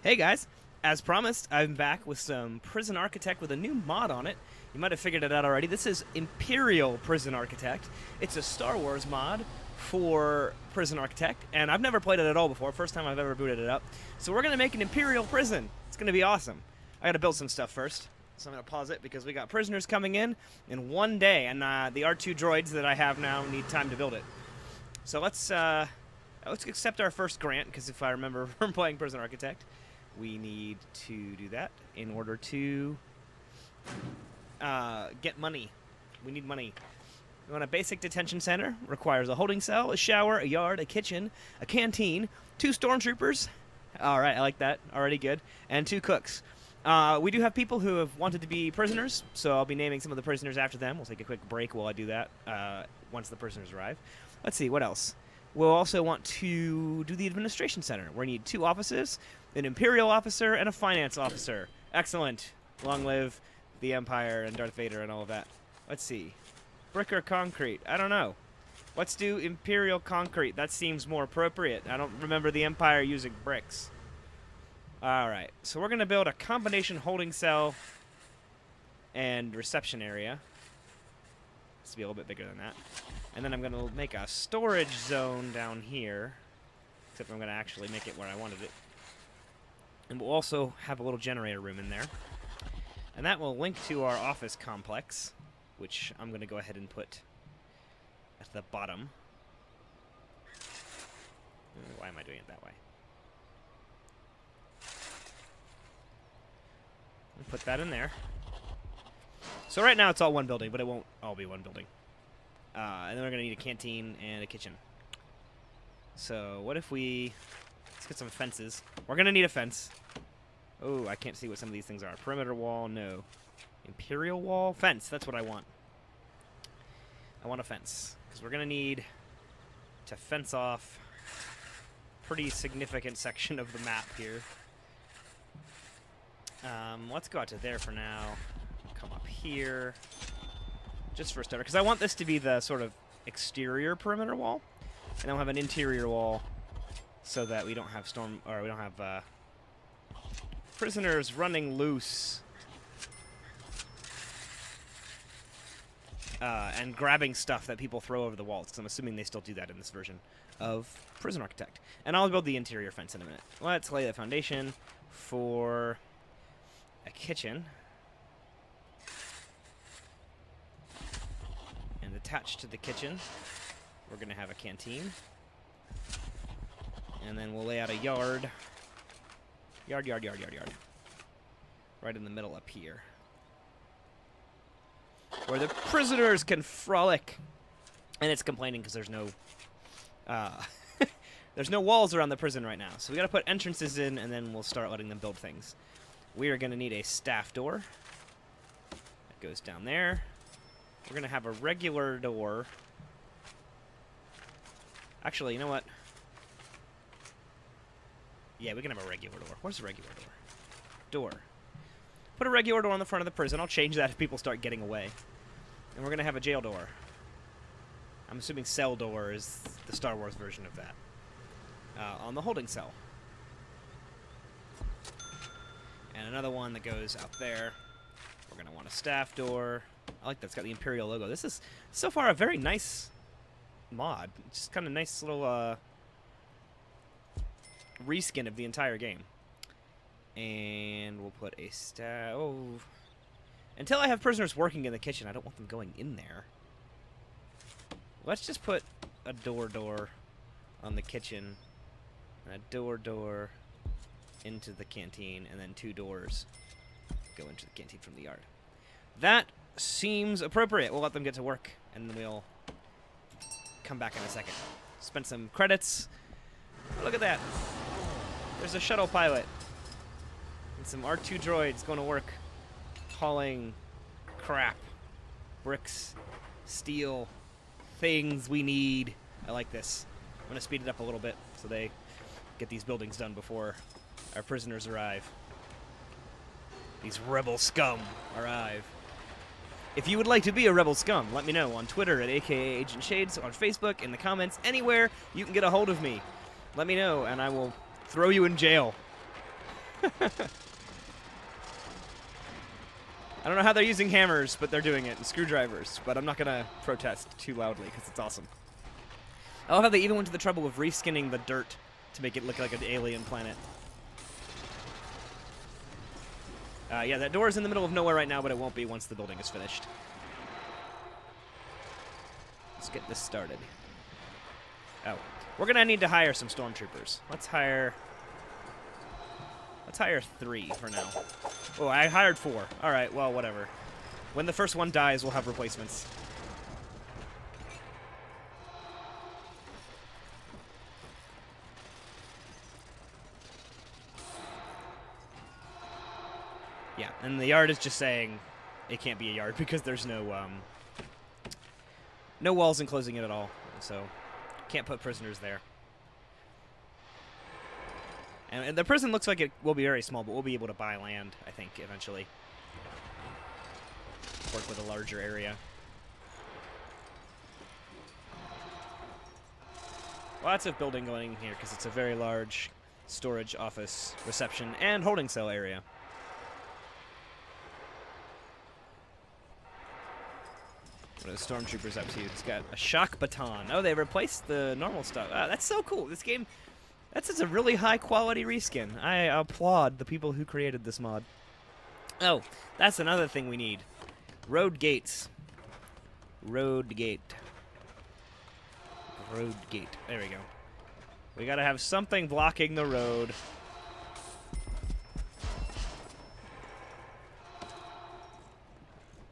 Hey guys, as promised, I'm back with some Prison Architect with a new mod on it. You might have figured it out already. This is Imperial Prison Architect. It's a Star Wars mod for Prison Architect, and I've never played it at all before. First time I've ever booted it up. So we're going to make an Imperial prison. It's going to be awesome. I got to build some stuff first. So I'm going to pause it because we got prisoners coming in one day, and the R2 droids that I have now need time to build it. So let's accept our first grant, because if I remember from playing Prison Architect, we need to do that in order to get money. We need money. We want a basic detention center. Requires a holding cell, a shower, a yard, a kitchen, a canteen, 2 stormtroopers. All right, I like that. Already good. And 2 cooks. We do have people who have wanted to be prisoners, so I'll be naming some of the prisoners after them. We'll take a quick break while I do that once the prisoners arrive. Let's see, what else? We'll also want to do the administration center. We need 2 offices, an Imperial officer, and a finance officer. Excellent. Long live the Empire and Darth Vader and all of that. Let's see. Brick or concrete? I don't know. Let's do Imperial concrete. That seems more appropriate. I don't remember the Empire using bricks. Alright, so we're going to build a combination holding cell and reception area. This will be a little bit bigger than that. And then I'm going to make a storage zone down here. Except I'm going to actually make it where I wanted it. And we'll also have a little generator room in there. And that will link to our office complex, which I'm going to go ahead and put at the bottom. Why am I doing it that way? I'll put that in there. So right now it's all one building, but it won't all be one building. And then we're going to need a canteen and a kitchen. So what if we... Let's get some fences. We're going to need a fence. Oh, I can't see what some of these things are. Perimeter wall, no. Imperial wall? Fence, that's what I want. I want a fence. Because we're going to need to fence off a pretty significant section of the map here. Let's go out to there for now. Come up here. Just for a starter. Because I want this to be the sort of exterior perimeter wall. And then we'll have an interior wall so that we don't have prisoners running loose and grabbing stuff that people throw over the walls. Because I'm assuming they still do that in this version of Prison Architect. And I'll build the interior fence in a minute. Let's lay the foundation for a kitchen. And attached to the kitchen, we're going to have a canteen. And then we'll lay out a yard. Yard. Right in the middle up here. Where the prisoners can frolic. And it's complaining because there's no... there's no walls around the prison right now. So we got to put entrances in, and then we'll start letting them build things. We are going to need a staff door. That goes down there. We're going to have a regular door. Actually, you know what? Yeah, we can have a regular door. Where's the regular door? Door. Put a regular door on the front of the prison. I'll change that if people start getting away. And we're going to have a jail door. I'm assuming cell door is the Star Wars version of that. On the holding cell. And another one that goes out there. We're going to want a staff door. I like that. It's got the Imperial logo. This is, so far, a very nice mod. Just kind of nice little reskin of the entire game. And we'll put a staff... Oh. Until I have prisoners working in the kitchen, I don't want them going in there. Let's just put a door on the kitchen. And a door into the canteen. And then 2 doors go into the canteen from the yard. That seems appropriate. We'll let them get to work, and then we'll come back in a second. Spend some credits. Oh, look at that. There's a shuttle pilot. And some R2 droids going to work hauling crap. Bricks, steel, things we need. I like this. I'm going to speed it up a little bit so they get these buildings done before our prisoners arrive. These rebel scum arrive. If you would like to be a rebel scum, let me know on Twitter at aka AgentShades, on Facebook, in the comments, anywhere you can get a hold of me. Let me know, and I will throw you in jail. I don't know how they're using hammers, but they're doing it, and screwdrivers. But I'm not going to protest too loudly, because it's awesome. I love how they even went to the trouble of reskinning the dirt to make it look like an alien planet. Yeah, that door is in the middle of nowhere right now, but it won't be once the building is finished. Let's get this started. Oh, we're going to need to hire some stormtroopers. Let's hire 3 for now. Oh, I hired 4. All right, well, whatever. When the first one dies, we'll have replacements. Yeah, and the yard is just saying it can't be a yard because there's no walls enclosing it at all, so can't put prisoners there. And the prison looks like it will be very small, but we'll be able to buy land, I think, eventually. Work with a larger area. Lots of building going in here because it's a very large storage, office, reception, and holding cell area. What are the stormtroopers up to? It's got a shock baton. Oh, they replaced the normal stuff. Ah, that's so cool. This game, that's a really high-quality reskin. I applaud the people who created this mod. Oh, that's another thing we need. Road gates. Road gate. Road gate. There we go. We gotta have something blocking the road.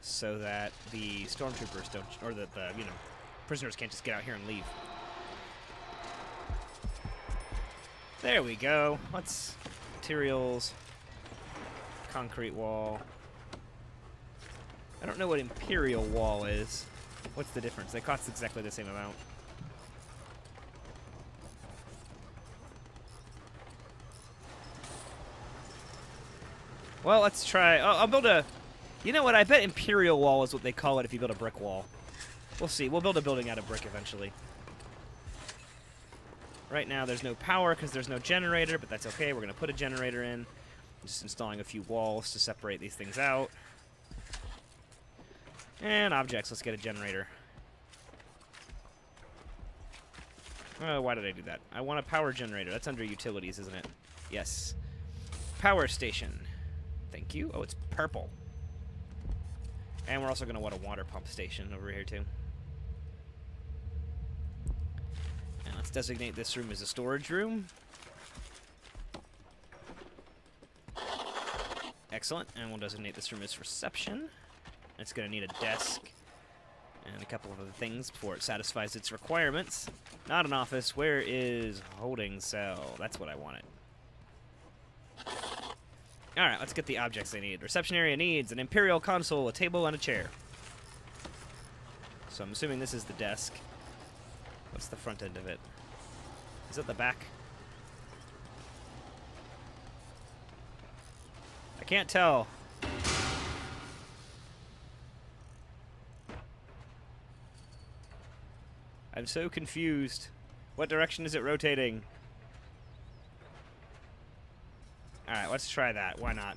So that the stormtroopers don't, or that the, prisoners can't just get out here and leave. There we go. Let's materials, concrete wall. I don't know what Imperial wall is. What's the difference? They cost exactly the same amount. Well, let's try. I'll build a. You know what? I bet Imperial wall is what they call it if you build a brick wall. We'll see. We'll build a building out of brick eventually. Right now, there's no power because there's no generator, but that's okay. We're going to put a generator in. I'm just installing a few walls to separate these things out. And objects. Let's get a generator. Why did I do that? I want a power generator. That's under utilities, isn't it? Yes. Power station. Thank you. Oh, it's purple. And we're also going to want a water pump station over here, too. And let's designate this room as a storage room. Excellent. And we'll designate this room as reception. It's going to need a desk and a couple of other things before it satisfies its requirements. Not an office. Where is holding cell? That's what I wanted. Alright, let's get the objects they need. Reception area needs an Imperial console, a table, and a chair. So I'm assuming this is the desk. What's the front end of it? Is it the back? I can't tell. I'm so confused. What direction is it rotating? Alright, let's try that. Why not?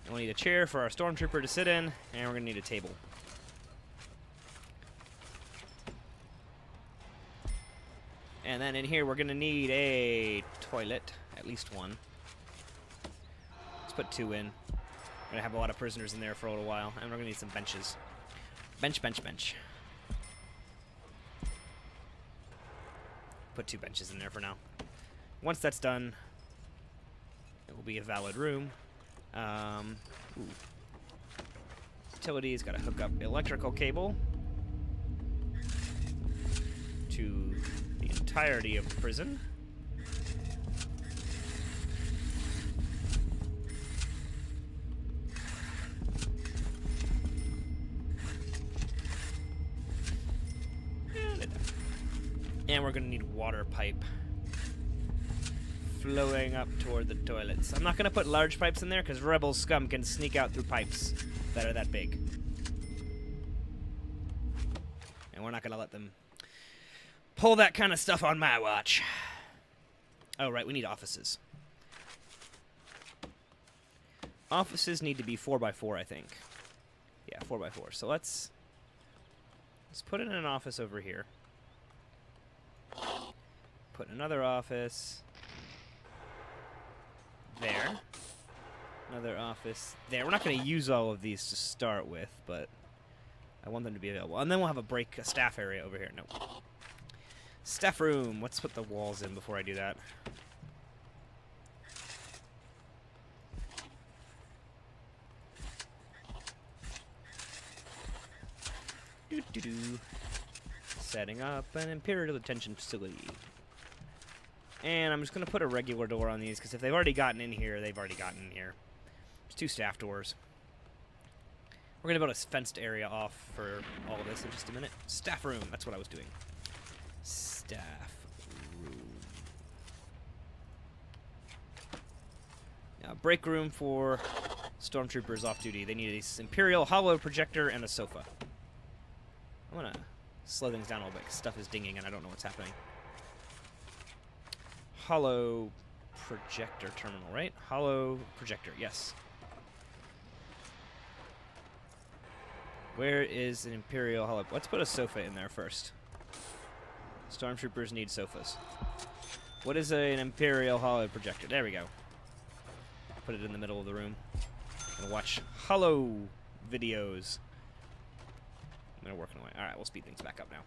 And we'll need a chair for our stormtrooper to sit in, and we're going to need a table. And then in here, we're going to need a toilet. At least one. Let's put 2 in. We're going to have a lot of prisoners in there for a little while, and we're going to need some benches. Bench, bench, bench. Put 2 benches in there for now. Once that's done, it will be a valid room. Utilities, got to hook up electrical cable to the entirety of the prison. And we're going to need water pipe flowing up toward the toilets. I'm not going to put large pipes in there because rebel scum can sneak out through pipes that are that big. And we're not going to let them pull that kind of stuff on my watch. Oh, right, we need offices. Offices need to be 4x4, I think. Yeah, 4x4. So let's put in an office over here. Put another office there. Another office there. We're not going to use all of these to start with, but I want them to be available. And then we'll have a staff area over here. No. Staff room. Let's put the walls in before I do that. Setting up an Imperial detention facility. And I'm just going to put a regular door on these, because if they've already gotten in here, they've already gotten in here. There's 2 staff doors. We're going to build a fenced area off for all of this in just a minute. Staff room. That's what I was doing. Staff room. Now, break room for stormtroopers off duty. They need a Imperial hollow projector and a sofa. I'm going to slow things down a little bit, because stuff is dinging and I don't know what's happening. Hollow projector terminal, right? Hollow projector, yes. Where is an Imperial hollow? Let's put a sofa in there first. Stormtroopers need sofas. What is an Imperial hollow projector? There we go. Put it in the middle of the room. And watch hollow videos. I'm gonna work away. Alright, we'll speed things back up now.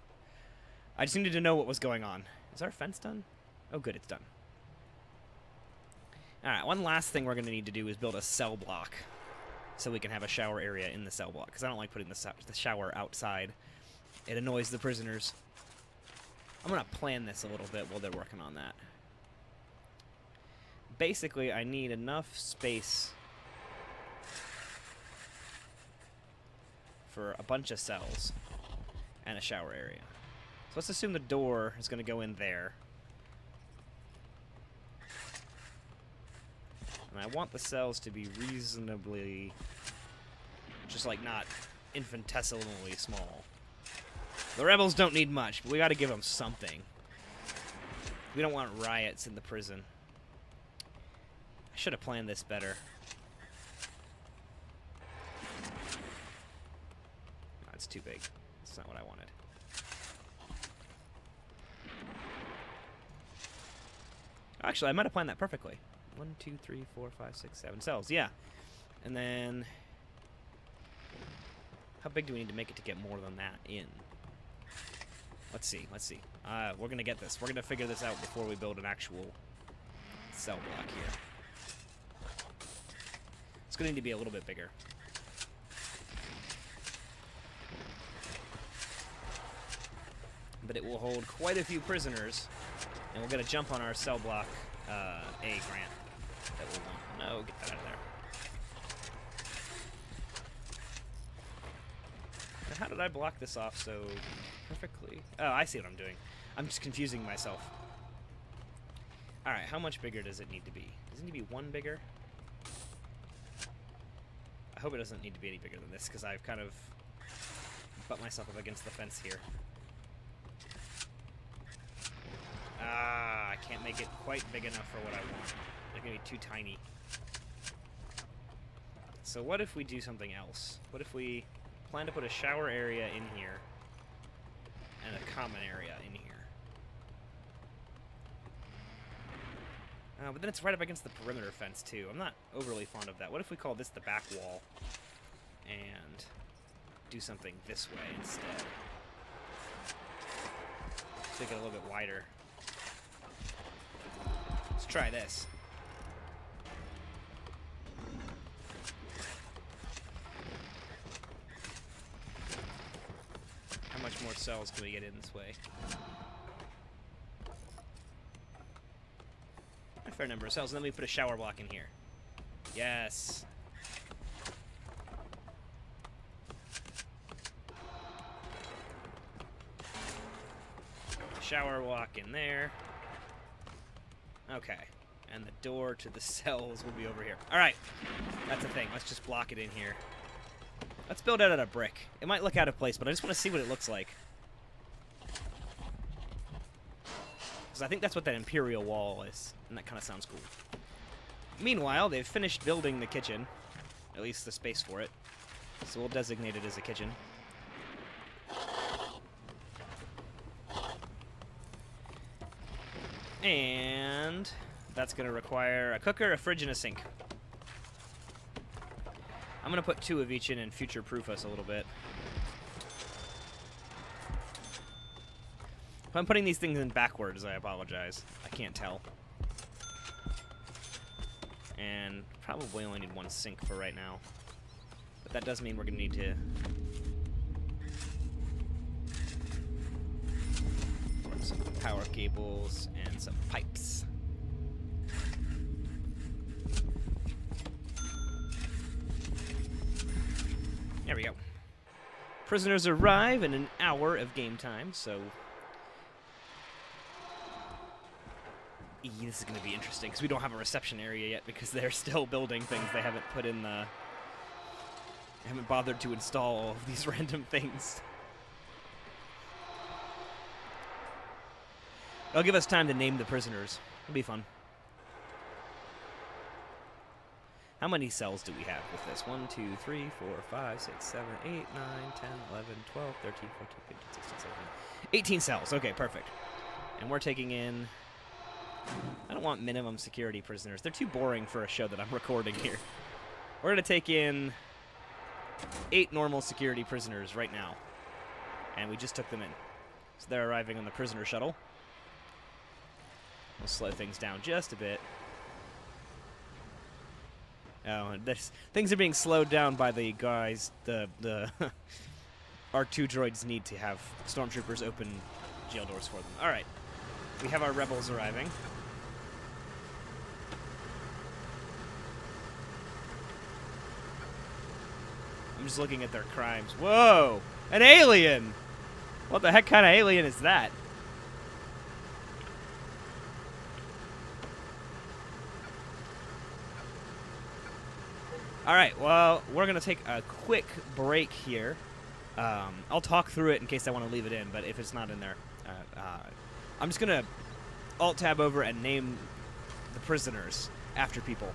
I just needed to know what was going on. Is our fence done? Oh, good, it's done. Alright, one last thing we're going to need to do is build a cell block so we can have a shower area in the cell block, because I don't like putting the shower outside. It annoys the prisoners. I'm going to plan this a little bit while they're working on that. Basically, I need enough space for a bunch of cells and a shower area. So let's assume the door is going to go in there. And I want the cells to be reasonably, just like not infinitesimally small. The rebels don't need much, but we got to give them something. We don't want riots in the prison. I should have planned this better. No, it's too big. It's not what I wanted. Actually, I might have planned that perfectly. 1, 2, 3, 4, 5, 6, 7 cells. Yeah. And then, how big do we need to make it to get more than that in? Let's see. Let's see. We're going to get this. We're going to figure this out before we build an actual cell block here. It's going to need to be a little bit bigger. But it will hold quite a few prisoners, and we're going to jump on our cell block A grant that we want. No, get that out of there. Now, how did I block this off so perfectly? Oh, I see what I'm doing. I'm just confusing myself. Alright, how much bigger does it need to be? Does it need to be 1 bigger? I hope it doesn't need to be any bigger than this, because I've kind of butt myself up against the fence here. Ah, I can't make it quite big enough for what I want. They're going to be too tiny. So what if we do something else? What if we plan to put a shower area in here and a common area in here? But then it's right up against the perimeter fence, too. I'm not overly fond of that. What if we call this the back wall and do something this way instead? Let's make it a little bit wider. Let's try this. How much more cells can we get in this way? A fair number of cells, and then we put a shower block in here. Yes. Shower block in there. Okay. And the door to the cells will be over here. Alright. That's the thing. Let's just block it in here. Let's build it out of brick. It might look out of place, but I just want to see what it looks like. Because I think that's what that Imperial wall is. And that kind of sounds cool. Meanwhile, they've finished building the kitchen. at least the space for it. So we'll designate it as a kitchen. And that's going to require a cooker, a fridge, and a sink. I'm going to put 2 of each in and future-proof us a little bit. If I'm putting these things in backwards, I apologize. I can't tell. And probably only need 1 sink for right now. But that does mean we're going to need to... order some power cables and some pipes. There we go. Prisoners arrive in an hour of game time, so... this is going to be interesting, because we don't have a reception area yet, because they're still building things. They haven't put in the... They haven't bothered to install all of these random things. It'll give us time to name the prisoners. It'll be fun. How many cells do we have with this? 1, 2, 3, 4, 5, 6, 7, 8, 9, 10, 11, 12, 13, 14, 15, 16, 17, 18 cells. Okay, perfect. And we're taking in... I don't want minimum security prisoners. They're too boring for a show that I'm recording here. We're going to take in 8 normal security prisoners right now. And we just took them in. So they're arriving on the prisoner shuttle. We'll slow things down just a bit. Oh, things are being slowed down by the guys. The our 2 droids need to have stormtroopers open jail doors for them. All right. We have our rebels arriving. I'm just looking at their crimes. Whoa! An alien! What the heck kind of alien is that? Alright, well, we're going to take a quick break here. I'll talk through it in case I want to leave it in, but if it's not in there, I'm just going to Alt-tab over and name the prisoners after people.